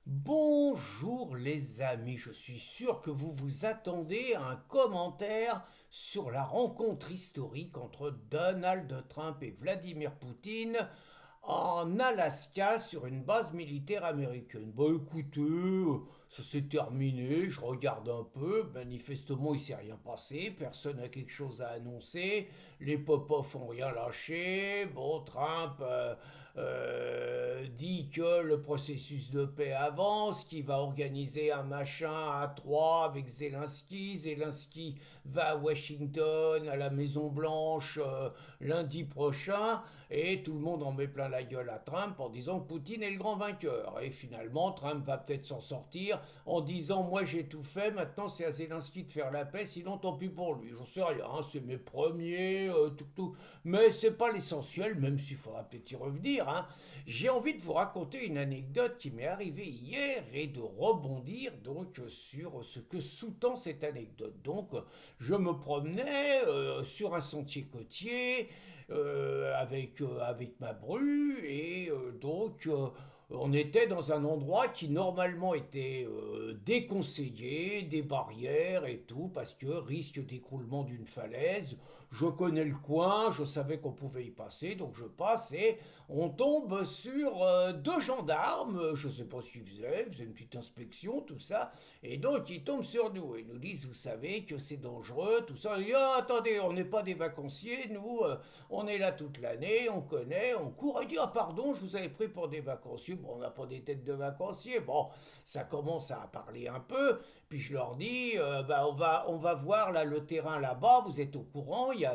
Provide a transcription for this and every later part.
Bonjour les amis, je suis sûr que vous vous attendez à un commentaire sur la rencontre historique entre Donald Trump et Vladimir Poutine en Alaska sur une base militaire américaine. Bah écoutez, ça s'est terminé, je regarde un peu, manifestement il s'est rien passé, personne n'a quelque chose à annoncer, les Popov ont rien lâché, bon Trump dit que le processus de paix avance, qu'il va organiser un machin à trois avec Zelensky, Zelensky va à Washington, à la Maison Blanche lundi prochain, et tout le monde en met plein la gueule à Trump en disant que Poutine est le grand vainqueur. Et finalement, Trump va peut-être s'en sortir en disant moi j'ai tout fait, maintenant c'est à Zelensky de faire la paix, sinon tant pis pour lui. J'en sais rien, hein, c'est mes premiers, tout. Mais c'est pas l'essentiel, même s'il faudra peut-être y revenir. Hein. J'ai envie de vous raconter une anecdote qui m'est arrivée hier et de rebondir donc sur ce que sous-tend cette anecdote. Donc je me promenais sur un sentier côtier avec ma bru et on était dans un endroit qui normalement était déconseillé, des barrières et tout, parce que risque d'écroulement d'une falaise. Je connais le coin, je savais qu'on pouvait y passer, donc je passe et on tombe sur deux gendarmes, je sais pas ce qu'ils faisaient une petite inspection, tout ça, et donc ils tombent sur nous et nous disent, vous savez que c'est dangereux, tout ça. Et, ah, attendez, on n'est pas des vacanciers, nous, on est là toute l'année, on connaît, on court. Et dit, ah pardon, je vous avais pris pour des vacanciers. Bon, on n'a pas des têtes de vacanciers. Bon, ça commence à parler un peu. Puis je leur dis, on va voir là le terrain là-bas. Vous êtes au courant, il y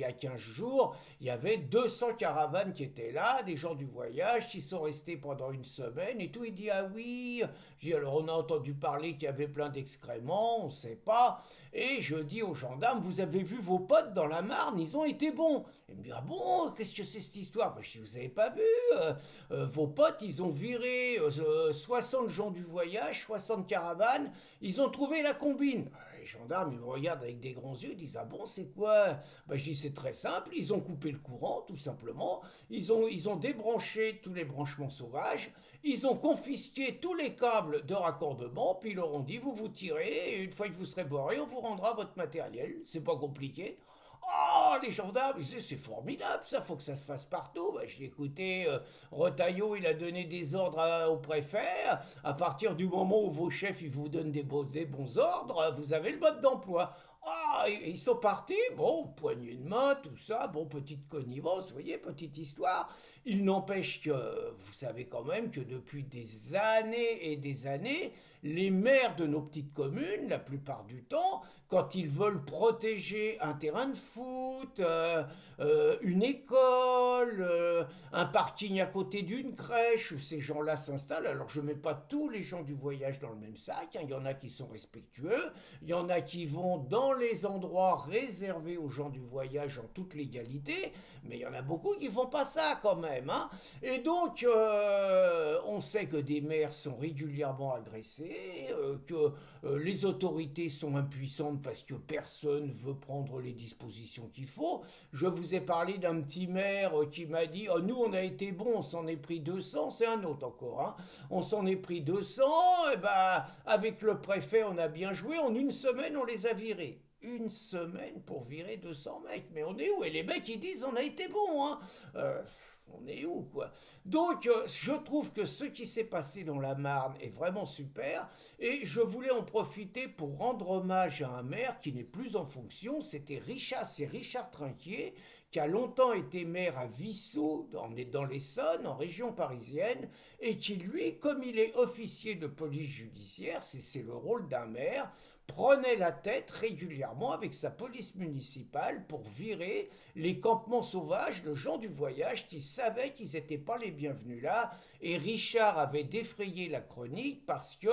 a 15 jours, il y avait 200 caravanes qui étaient là, des gens du voyage qui sont restés pendant une semaine et tout. Il dit, ah oui. J'ai dit, alors on a entendu parler qu'il y avait plein d'excréments, on ne sait pas. Et je dis aux gendarmes, vous avez vu vos potes dans la Marne, ils ont été bons. Il me dit, ah bon, qu'est-ce que c'est cette histoire? Je dis, vous avez pas vu, vos potes, ils ont viré 60 gens du voyage, 60 caravanes, ils ont trouvé la combine. Les gendarmes, ils me regardent avec des grands yeux, ils disent, ah bon, c'est quoi? Je dis, c'est très simple, ils ont coupé le courant, tout simplement, ils ont débranché tous les branchements sauvages, ils ont confisqué tous les câbles de raccordement, puis ils leur ont dit, vous vous tirez, et une fois que vous serez barré, on vous rendra votre matériel, c'est pas compliqué. Oh, les gendarmes, c'est formidable, ça, faut que ça se fasse partout. J'ai écouté, Retailleau, il a donné des ordres au préfet. À partir du moment où vos chefs ils vous donnent des bons ordres, vous avez le mode d'emploi. Ah, ils sont partis, bon, poignée de main, tout ça, bon, petite connivence, vous voyez, petite histoire. Il n'empêche que vous savez quand même que depuis des années et des années, les maires de nos petites communes, la plupart du temps, quand ils veulent protéger un terrain de foot, une école, un parking à côté d'une crèche où ces gens-là s'installent, alors je ne mets pas tous les gens du voyage dans le même sac, hein. Il y en a qui sont respectueux, il y en a qui vont dans les endroits réservés aux gens du voyage en toute légalité, mais il y en a beaucoup qui font pas ça quand même. Hein. Et donc, on sait que des maires sont régulièrement agressés, que les autorités sont impuissantes parce que personne veut prendre les dispositions qu'il faut. Je vous ai parlé d'un petit maire qui m'a dit, oh, nous on a été bons, on s'en est pris 200, c'est un autre encore. Hein. On s'en est pris 200, et ben, avec le préfet on a bien joué, en une semaine on les a virés. Une semaine pour virer 200 mecs. Mais on est où? Et les mecs, ils disent, on a été bons, hein. On est où, quoi? Donc, je trouve que ce qui s'est passé dans la Marne est vraiment super. Et je voulais en profiter pour rendre hommage à un maire qui n'est plus en fonction. C'est Richard Trinquier, qui a longtemps été maire à Vissou, dans l'Essonne, en région parisienne, et qui, lui, comme il est officier de police judiciaire, c'est le rôle d'un maire, prenait la tête régulièrement avec sa police municipale pour virer les campements sauvages de gens du voyage qui savaient qu'ils n'étaient pas les bienvenus là. Et Richard avait défrayé la chronique parce que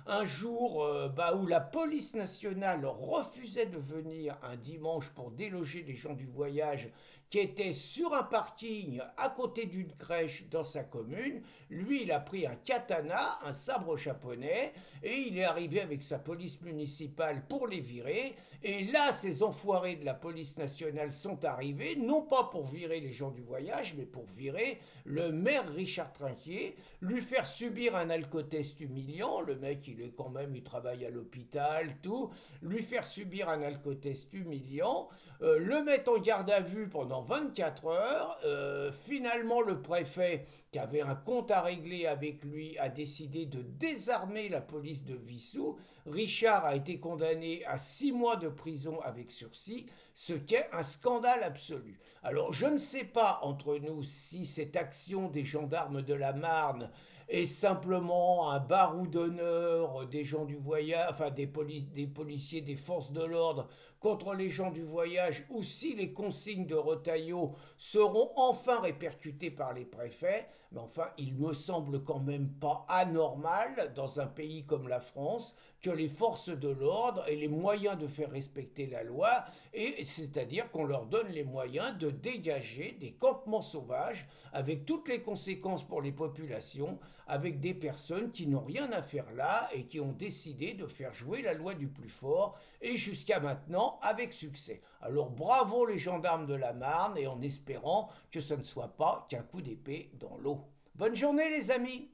un jour où la police nationale refusait de venir un dimanche pour déloger les gens du voyage qui était sur un parking à côté d'une crèche dans sa commune. Lui, il a pris un katana, un sabre japonais, et il est arrivé avec sa police municipale pour les virer. Et là, ces enfoirés de la police nationale sont arrivés, non pas pour virer les gens du voyage, mais pour virer le maire Richard Trinquier, lui faire subir un alcotest humiliant. Le mec, il est quand même, il travaille à l'hôpital, tout. Lui faire subir un alcotest humiliant, le mettre en garde à vue pendant 24 heures. Finalement, le préfet, qui avait un compte à régler avec lui, a décidé de désarmer la police de Vissou. Richard a été condamné à 6 mois de prison avec sursis, ce qui est un scandale absolu. Alors, je ne sais pas entre nous si cette action des gendarmes de la Marne est simplement un barou d'honneur des gens du voyage, enfin des policiers, des forces de l'ordre contre les gens du voyage, ou si les consignes de Retailleau seront enfin répercutées par les préfets. Mais enfin, il me semble quand même pas anormal, dans un pays comme la France, que les forces de l'ordre aient les moyens de faire respecter la loi, et c'est-à-dire qu'on leur donne les moyens de dégager des campements sauvages avec toutes les conséquences pour les populations, avec des personnes qui n'ont rien à faire là et qui ont décidé de faire jouer la loi du plus fort, et jusqu'à maintenant avec succès. Alors bravo les gendarmes de la Marne, et en espérant que ce ne soit pas qu'un coup d'épée dans l'eau. Bonne journée les amis!